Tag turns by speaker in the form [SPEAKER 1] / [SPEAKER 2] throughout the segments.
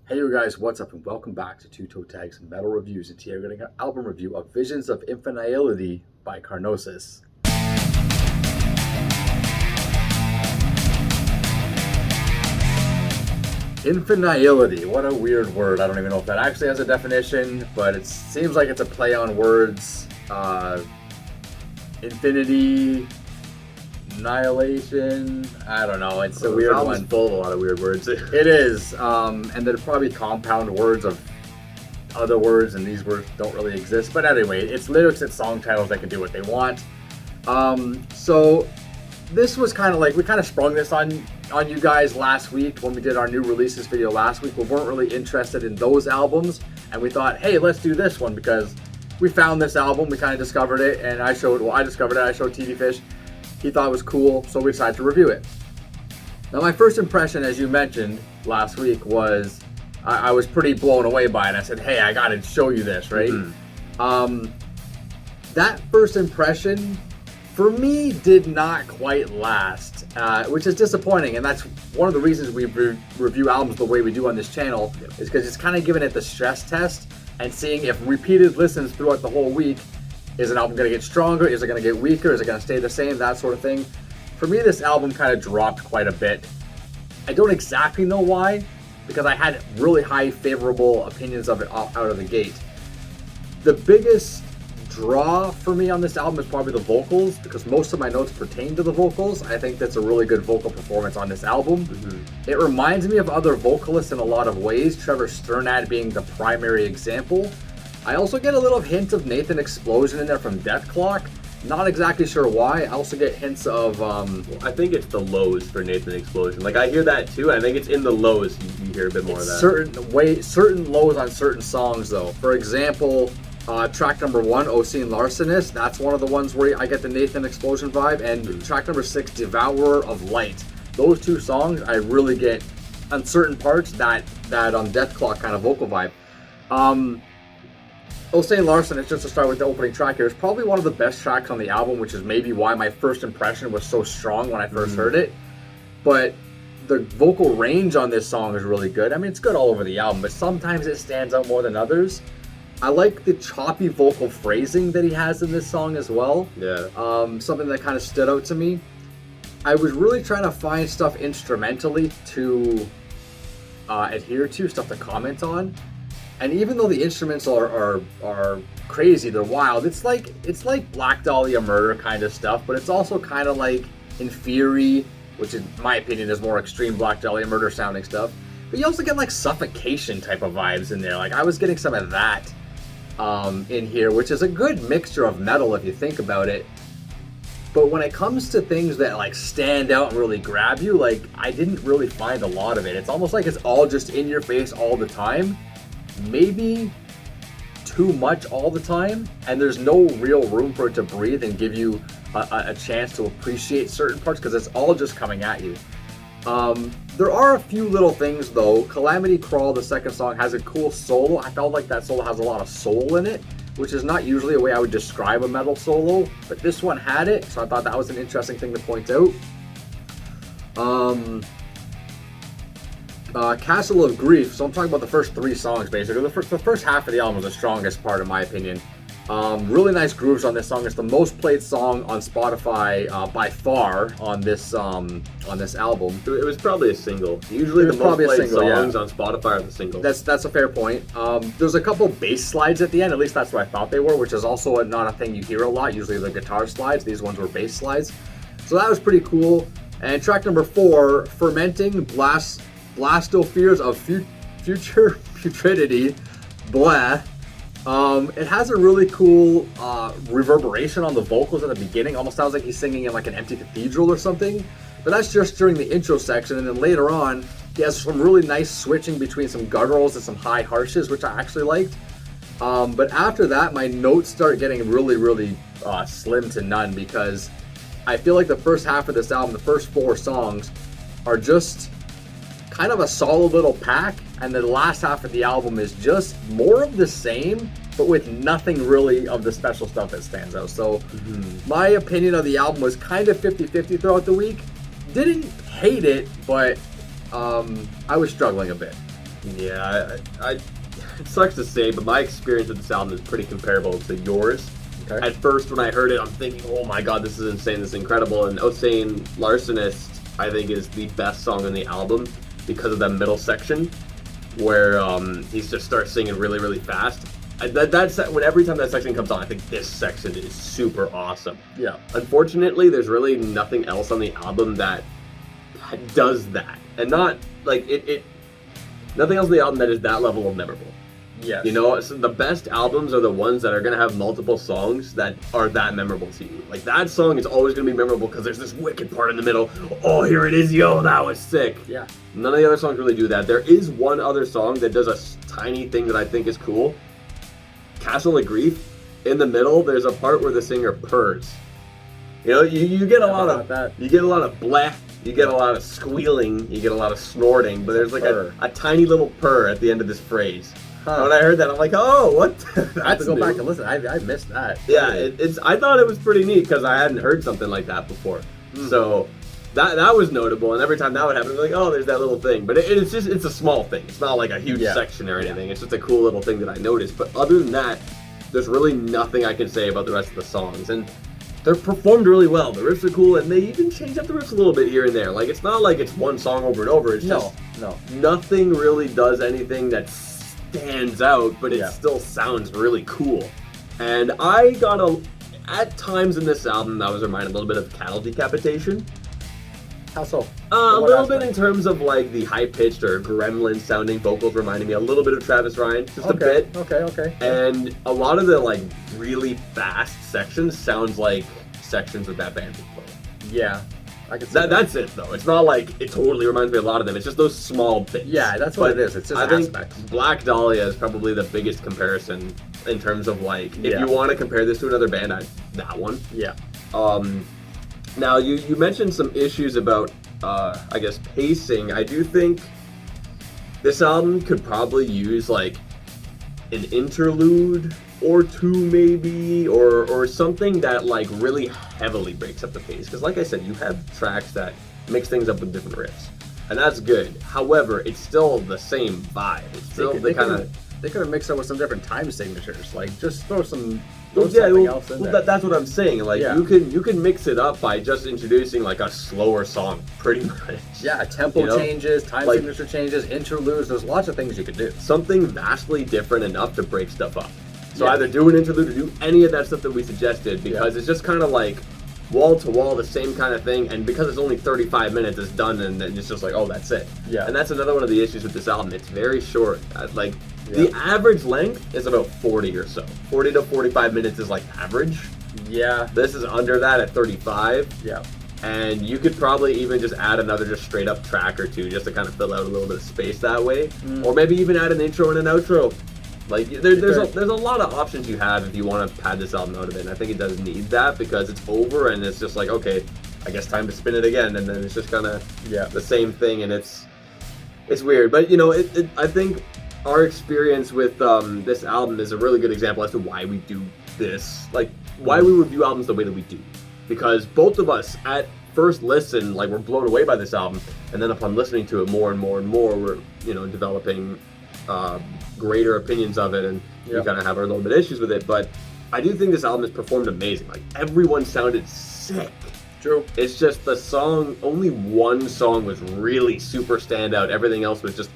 [SPEAKER 1] Hey you guys, what's up and welcome back to Toe Tags Metal Reviews, and today we're getting an album review of Visions of Infinihility by Carnosus. Infinihility, what a weird word. I don't even know if that actually has a definition, but it seems like it's a play on words. Infinity, annihilation, I don't know, it's a weird one.
[SPEAKER 2] It's full of a lot of weird words.
[SPEAKER 1] It is, and they're probably compound words of other words, and these words don't really exist. But anyway, it's lyrics and song titles that can do what they want. So this was kind of like, we kind of sprung this on you guys last week when we did our new releases video last week. We weren't really interested in those albums, and we thought, hey, let's do this one because we found this album, we kind of discovered it, and I showed TV Fish. He thought it was cool, so we decided to review it. Now, my first impression, as you mentioned last week, was I was pretty blown away by it. I said, hey, I gotta show you this, right? Mm-hmm. That first impression, for me, did not quite last, which is disappointing, and that's one of the reasons we review albums the way we do on this channel, is because it's kind of giving it the stress test and seeing if repeated listens throughout the whole week, is an album going to get stronger? Is it going to get weaker? Is it going to stay the same? That sort of thing. For me, this album kind of dropped quite a bit. I don't exactly know why, because I had really high favorable opinions of it out of the gate. The biggest draw for me on this album is probably the vocals, because most of my notes pertain to the vocals. I think that's a really good vocal performance on this album. Mm-hmm. It reminds me of other vocalists in a lot of ways, Trevor Sturnad being the primary example. I also get a little hint of Nathan Explosion in there from Death Clock. Not exactly sure why. I also get hints of...
[SPEAKER 2] I think it's the lows for Nathan Explosion. Like, I hear that too. I think it's in the lows you hear a bit more of that.
[SPEAKER 1] Certain lows on certain songs, though. For example, track number 1, Obscene Larcenist. That's one of the ones where I get the Nathan Explosion vibe. And track number 6, Devourer of Light. Those two songs, I really get, on certain parts, that Death Clock kind of vocal vibe. Obscene Larcenist, just to start with the opening track here, is probably one of the best tracks on the album, which is maybe why my first impression was so strong when I first heard it. But the vocal range on this song is really good. I mean, it's good all over the album, but sometimes it stands out more than others. I like the choppy vocal phrasing that he has in this song as well.
[SPEAKER 2] Yeah.
[SPEAKER 1] Something that kind of stood out to me. I was really trying to find stuff instrumentally to adhere to, stuff to comment on. And even though the instruments are crazy, they're wild, it's like Black Dahlia Murder kind of stuff, but it's also kind of like Inferi, which in my opinion is more extreme Black Dahlia Murder sounding stuff. But you also get like Suffocation type of vibes in there. Like I was getting some of that in here, which is a good mixture of metal if you think about it. But when it comes to things that like stand out and really grab you, like I didn't really find a lot of it. It's almost like it's all just in your face all the time. Maybe too much all the time, and there's no real room for it to breathe and give you a chance to appreciate certain parts because it's all just coming at you. There are a few little things though. Calamity Crawl, the second song, has a cool solo. I felt like that solo has a lot of soul in it, which is not usually a way I would describe a metal solo, but this one had it, so I thought that was an interesting thing to point out. Castle of Grief, so I'm talking about the first 3 songs basically. The first half of the album was the strongest part in my opinion. Really nice grooves on this song. It's the most played song on Spotify by far on this album.
[SPEAKER 2] It was probably a single. Usually the most played songs on Spotify are the singles.
[SPEAKER 1] That's a fair point. There's a couple bass slides at the end, at least that's what I thought they were, which is also not a thing you hear a lot. Usually the guitar slides, these ones were bass slides. So that was pretty cool. And track number 4, Fermenting Blastopheres of Future Putridity, blah. It has a really cool reverberation on the vocals at the beginning. Almost sounds like he's singing in like an empty cathedral or something. But that's just during the intro section, and then later on, he has some really nice switching between some gutturals and some high harshes, which I actually liked. But after that, my notes start getting really, really slim to none because I feel like the first half of this album, the first 4 songs, are just kind of a solid little pack, and the last half of the album is just more of the same, but with nothing really of the special stuff that stands out. So my opinion of the album was kind of 50-50 throughout the week. Didn't hate it, but I was struggling a bit.
[SPEAKER 2] Yeah, it sucks to say, but my experience with this album is pretty comparable to yours.
[SPEAKER 1] Okay.
[SPEAKER 2] At first, when I heard it, I'm thinking, oh my god, this is insane, this is incredible. And Osane Larcenist, I think, is the best song on the album because of that middle section where he just starts singing really, really fast. Every time that section comes on, I think this section is super awesome.
[SPEAKER 1] Yeah.
[SPEAKER 2] Unfortunately, there's really nothing else on the album that does that. And not, like, nothing else on the album that is that level of memorable.
[SPEAKER 1] Yes.
[SPEAKER 2] You know, so the best albums are the ones that are going to have multiple songs that are that memorable to you. Like, that song is always going to be memorable because there's this wicked part in the middle. Oh, here it is, yo, that was sick.
[SPEAKER 1] Yeah.
[SPEAKER 2] None of the other songs really do that. There is one other song that does a tiny thing that I think is cool. Castle of Grief. In the middle, there's a part where the singer purrs. You know, you get a lot of
[SPEAKER 1] that.
[SPEAKER 2] You get a lot of bleh. You get a lot of squealing. You get a lot of snorting. But there's like a tiny little purr at the end of this phrase. Huh. When I heard that, I'm like, oh, what?
[SPEAKER 1] I have to go back and listen. I missed that.
[SPEAKER 2] Yeah, I thought it was pretty neat because I hadn't heard something like that before. So that was notable, and every time that would happen, I'd be like, oh, there's that little thing. But it's a small thing. It's not like a huge section or anything. It's just a cool little thing that I noticed. But other than that, there's really nothing I can say about the rest of the songs. And they're performed really well. The riffs are cool, and they even change up the riffs a little bit here and there. Like, it's not like it's one song over and over. It's just nothing really does anything that stands out, but it still sounds really cool. And I got at times in this album, I was reminded a little bit of Cattle Decapitation.
[SPEAKER 1] How so?
[SPEAKER 2] A little bit in terms of like the high-pitched or gremlin-sounding vocals reminded me a little bit of Travis Ryan, just a bit.
[SPEAKER 1] Okay.
[SPEAKER 2] And a lot of the like really fast sections sounds like sections of that band would play.
[SPEAKER 1] Yeah. I can see
[SPEAKER 2] that's it though. It's not like it totally reminds me of a lot of them. It's just those small bits.
[SPEAKER 1] Yeah, that's what it is. It's just aspects.
[SPEAKER 2] Think Black Dahlia is probably the biggest comparison in terms of like if you want to compare this to another band, that one.
[SPEAKER 1] Yeah.
[SPEAKER 2] Now you mentioned some issues about I guess pacing. I do think this album could probably use like an interlude or two maybe, or something that like really heavily breaks up the pace. Because like I said, you have tracks that mix things up with different riffs, and that's good. However, it's still the same vibe. It's still they could have
[SPEAKER 1] mixed up with some different time signatures. Like just throw something else in there.
[SPEAKER 2] That's what I'm saying. Like you can mix it up by just introducing like a slower song, pretty much.
[SPEAKER 1] Yeah, tempo changes, time signature changes, interludes. There's lots of things you could do.
[SPEAKER 2] Something vastly different enough to break stuff up. So either do an interlude or do any of that stuff that we suggested, because it's just kind of like wall to wall, the same kind of thing, and because it's only 35 minutes, it's done, and it's just like, oh, that's it.
[SPEAKER 1] Yeah.
[SPEAKER 2] And that's another one of the issues with this album. It's very short. The average length is about 40 or so. 40 to 45 minutes is like average.
[SPEAKER 1] Yeah.
[SPEAKER 2] This is under that at 35.
[SPEAKER 1] Yeah.
[SPEAKER 2] And you could probably even just add another just straight up track or two just to kind of fill out a little bit of space that way. Or maybe even add an intro and an outro. Like there's a lot of options you have if you want to pad this album out of it, and I think it does need that because it's over and it's just like, okay, I guess time to spin it again, and then it's just kind of the same thing, and it's weird. But I think our experience with this album is a really good example as to why we do this, like why we review albums the way that we do, because both of us at first listen we're blown away by this album, and then upon listening to it more and more and more, we're developing greater opinions of it, and we kind of have our little bit of issues with it. But I do think this album has performed amazing. Like, everyone sounded sick.
[SPEAKER 1] True.
[SPEAKER 2] It's just the song, only one song was really super standout. Everything else was just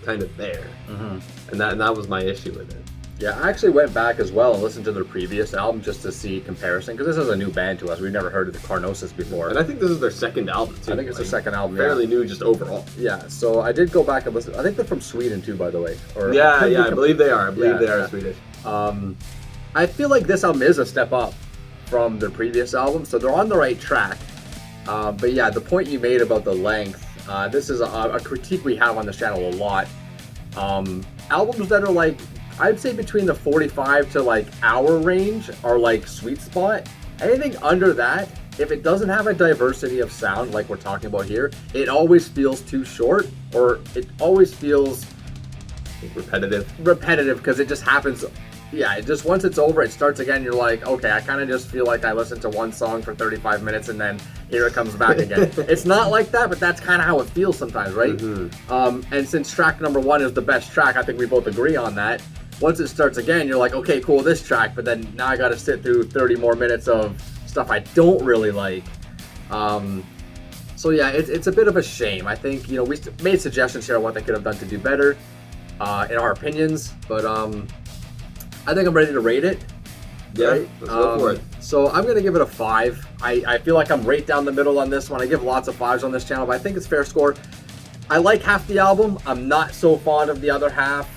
[SPEAKER 2] kind of there. And that was my issue with it.
[SPEAKER 1] Yeah, I actually went back as well and listened to their previous album just to see comparison, because this is a new band to us. We've never heard of the Carnosus before.
[SPEAKER 2] And I think this is their second album, too.
[SPEAKER 1] I think it's their second album,
[SPEAKER 2] fairly new just overall.
[SPEAKER 1] Yeah, so I did go back and listen. I think they're from Sweden, too, by the way.
[SPEAKER 2] I believe they are. I believe they are Swedish.
[SPEAKER 1] I feel like this album is a step up from their previous album, so they're on the right track. But yeah, the point you made about the length, this is a critique we have on this channel a lot. Albums that are like, I'd say between the 45 to hour range are like sweet spot. Anything under that, if it doesn't have a diversity of sound like we're talking about here, it always feels too short, or it always feels
[SPEAKER 2] repetitive
[SPEAKER 1] because it just happens yeah, just once it's over, it starts again. You're like, okay, I kind of just feel like I listened to one song for 35 minutes and then here it comes back again. It's not like that, but that's kind of how it feels sometimes, right? And since track number 1 is the best track, I think we both agree on that. Once it starts again, you're like, okay, cool, this track, but then now I got to sit through 30 more minutes of stuff I don't really like. So yeah, it's a bit of a shame. I think, we made suggestions here on what they could have done to do better, in our opinions, but I think I'm ready to rate it.
[SPEAKER 2] Yeah,
[SPEAKER 1] right?
[SPEAKER 2] let's go for it.
[SPEAKER 1] So I'm going to give it a 5. I feel like I'm right down the middle on this one. I give lots of 5s on this channel, but I think it's fair score. I like half the album. I'm not so fond of the other half.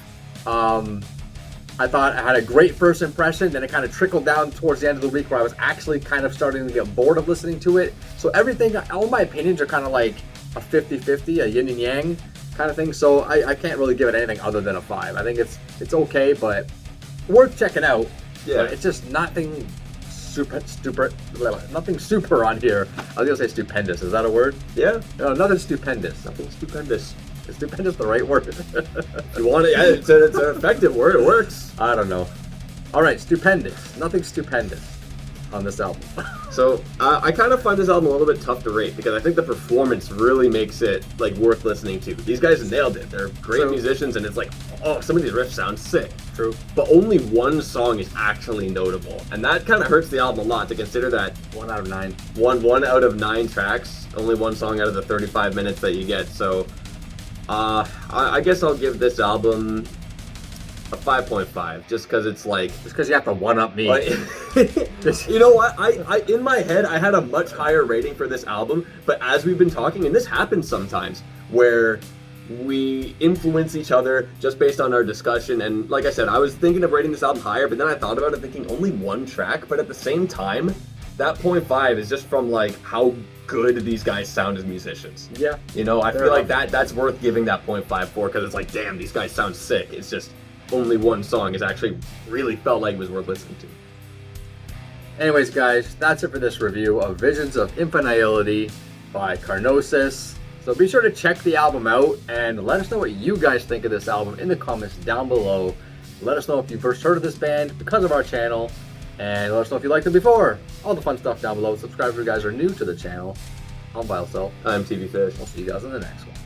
[SPEAKER 1] I thought I had a great first impression, then it kind of trickled down towards the end of the week where I was actually kind of starting to get bored of listening to it. So everything, all my opinions are kind of like a 50-50, a yin and yang kind of thing. So I can't really give it anything other than a 5. I think it's okay, but worth checking out.
[SPEAKER 2] Yeah.
[SPEAKER 1] But it's just nothing nothing super on here. I was gonna say stupendous. Is that a word?
[SPEAKER 2] Yeah.
[SPEAKER 1] No, nothing stupendous.
[SPEAKER 2] Nothing stupendous.
[SPEAKER 1] Is stupendous the right word?
[SPEAKER 2] If you want it, yeah, it's an effective word. It works.
[SPEAKER 1] I don't know. All right, stupendous. Nothing stupendous on this album.
[SPEAKER 2] So I kind of find this album a little bit tough to rate because I think the performance really makes it like worth listening to. These guys nailed it. They're great musicians, and it's like, oh, some of these riffs sound sick.
[SPEAKER 1] True.
[SPEAKER 2] But only one song is actually notable, and that kind of hurts the album a lot to consider that
[SPEAKER 1] 1 out of 9.
[SPEAKER 2] One out of 9 tracks, only one song out of the 35 minutes that you get. So I guess I'll give this album a 5.5, just because it's like...
[SPEAKER 1] Just because you have to one-up me.
[SPEAKER 2] Like, you know what? I in my head, I had a much higher rating for this album, but as we've been talking, and this happens sometimes, where we influence each other just based on our discussion, and like I said, I was thinking of rating this album higher, but then I thought about it thinking only one track, but at the same time, that 0.5 is just from like how good these guys sound as musicians.
[SPEAKER 1] Yeah.
[SPEAKER 2] I feel like that's worth giving that 0.5 for, because it's like, damn, these guys sound sick. It's just only one song is actually really felt like it was worth listening to.
[SPEAKER 1] Anyways, guys, that's it for this review of Visions of Infinihility by Carnosus. So be sure to check the album out and let us know what you guys think of this album in the comments down below. Let us know if you first heard of this band because of our channel, and let us know if you liked them before. All the fun stuff down below. Subscribe if you guys are new to the channel. I'm Vile Cell.
[SPEAKER 2] I'm TV Fish.
[SPEAKER 1] We'll see you guys in the next one.